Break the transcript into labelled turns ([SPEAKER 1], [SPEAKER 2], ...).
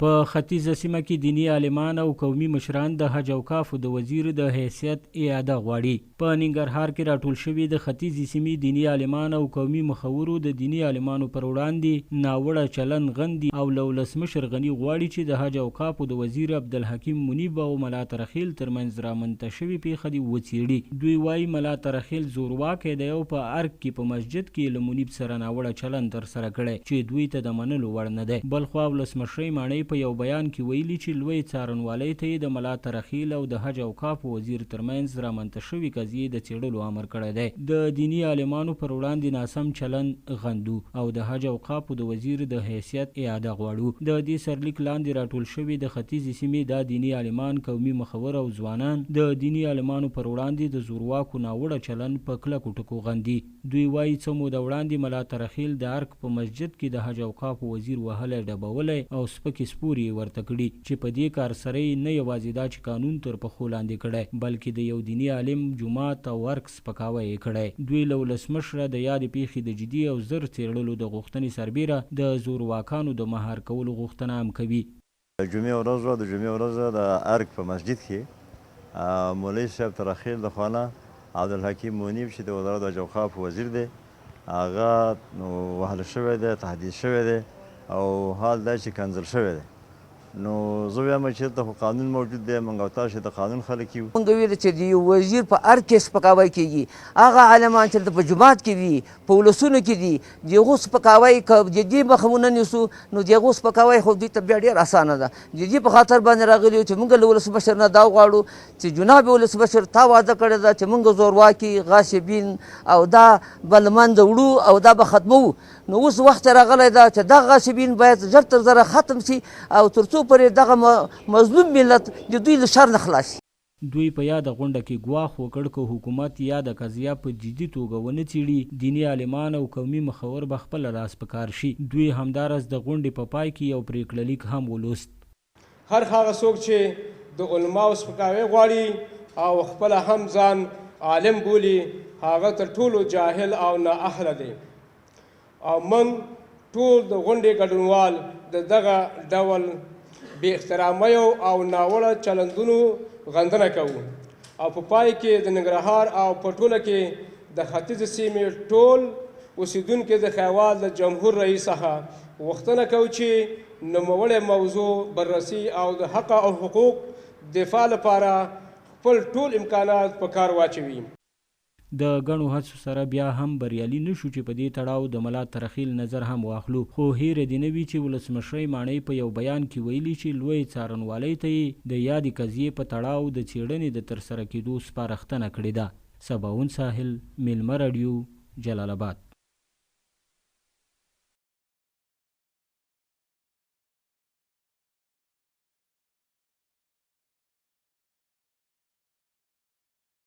[SPEAKER 1] په ختیځه سیمه کې دینی عالمان او قومي مشران د حج او کافو د وزیر د حیثیت اعاده غواړي. په ننګرهار کې راټول شوي د ختیځې سیمې دینی عالمان او قومي مخورو د دینی عالمانو پر وړاندې ناوړه چلن غندي او له ولسمشر غني غواړي چې د حج او کافو د وزیر عبدالحکیم منیب او ملا ترخیل ترمنځ رامنځته شوې پیښه دې وڅېړي. دوی وایي ملا ترخیل زورواکی دی او په ارګ کې په مسجد کې له منیب سره ناوړه چلن ترسره کړی چې دوی ته د منلو وړ نه دی. بلخوا ولسمشرۍ ماڼۍ په یو بیان کې ویلي چې لوی څارنوالۍ ته یې د ملا ترخیل او د حج او کافو وزیر ترمنځ رامنځته شوې قضیې د څېړلو امر کړی دی. د دیني عالمانو پر وړاندې ناسم چلن غندو او د حج او کافو د وزیر د حیثیت اعاده غواړو. د دې سرلیک لاندې راټول شوي د ختیځې سیمې دا دیني عالمان، قومي مخور او ځوانان د دیني عالمانو پر وړاندې د زورواکو ناوړه چلن په کلکو ټکو غندي. دوی وایي څه موده وړاندې ملا ترخیل د ارګ په مسجد کې د حج او کافو وزیر وهلی ډبولی او سپکې سپورې ورته کړي چې په دې کار سره یې نه یوازې دا چې قانون تر پښو لاندې کړی بلکې د یو دیني عالم جومات او ورک سپکاوی یې کړی. دوی له ولسمشره د یادې پیښې د جدي او زر څېړلو د غوښتنې سربیره د زورواکانو د مهار کولو غوښتنه هم کوي.
[SPEAKER 2] د جمعې ورځ د ارګ په مسجد کې مولوي صاحب ترخیل د خوا نه عبدالحکیم منیب چې د وزارت حج او کافو وزیر دی هغه وهل شوی دی، تهدید شوی دی او حال دا چې کنزل شوی دی. نو زه وایم چې دلته خو قانون موجود دی، موږ او تاسو د قانون خلک یو.
[SPEAKER 3] موږ ویل چې د یو وزیر په ارګ کې سپکاوی کېږي، هغه عالمان چې په جومات کې دي، په ولسونو کې دي، د هغو سپکاوی که د دې مخه ونه نیسو نو د هغو سپکاوی خو دوی ته بیا ډېر اسانه ده. د دې په خاطر باندې راغلي چې موږ له ولسمشر نه دا غواړو چې جناب ولسمشر تا وعده کړې ده چې موږ زورواکي، غاصبین او دا به له منځه وړو او دا به ختموو. نو اوس وخت راغلی ده چې دغه غاصبین باید ژر تر ژره ختم شي او تر څو پورې دغه مظلوم ملت د دوی له شر نه خلاص شي.
[SPEAKER 1] دوی په یاده غونډه کې ګواښ وکړ که حکومت یاده قضیه په جدي توګه ونه څېړي دیني عالمان او قومي مخور به خپله لاس په کار شي. دوی همداراز د غونډې په پای کې یو پرېکړه لیک هم ولوست.
[SPEAKER 4] هر هغه څوک چې د علماو سپکاوی غواړي او خپله هم ځان عالم بولي هغه تر ټولو جاهل او نااهله دی او موږ ټول د غونډې ګډونوال د دغه ډول بې احترامیو او ناوړه چلندونو غندنه کوو او په پای کې د ننګرهار او په ټوله کې د ختیځې سیمې ټول اوسیدونکي د خیوال د جمهور رئیس څخه غوښتنه کوو چې نوموړې موضوع بررسي او د حق او حقوق دفاع لپاره خپل ټول امکانات په کار واچوي.
[SPEAKER 1] د ګڼو هڅو سره بیا هم بریالي نشو چې په دې تړاو د ملا ترخیل نظر هم واخلو، خو هیره دې نه وي چې ولسمشرۍ ماڼۍ په یو بیان کې ویلي چې لوی څارنوالۍ ته یې د یادې قضیې په تړاو د څېړنې د ترسره کېدو سپارښتنه کړې ده. سباوون ساحل، میلمه راډیو، جلال آباد.